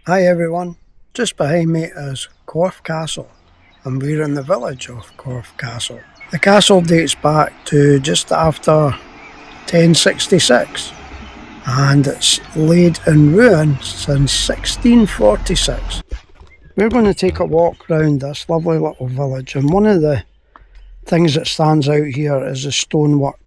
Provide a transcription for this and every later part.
Hi everyone, just behind me is Corfe Castle and we're in the village of Corfe Castle. The castle dates back to just after 1066 and it's laid in ruin since 1646. We're going to take a walk around this lovely little village, and one of the things that stands out here is the stonework.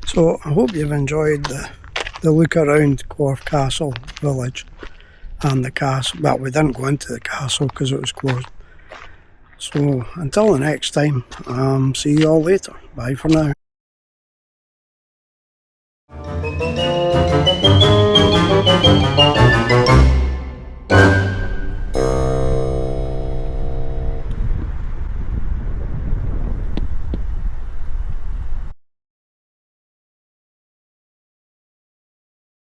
So I hope you've enjoyed the look around Corfe Castle village and the castle. Well, we didn't go into the castle because it was closed. So until the next time, see you all later. Bye for now.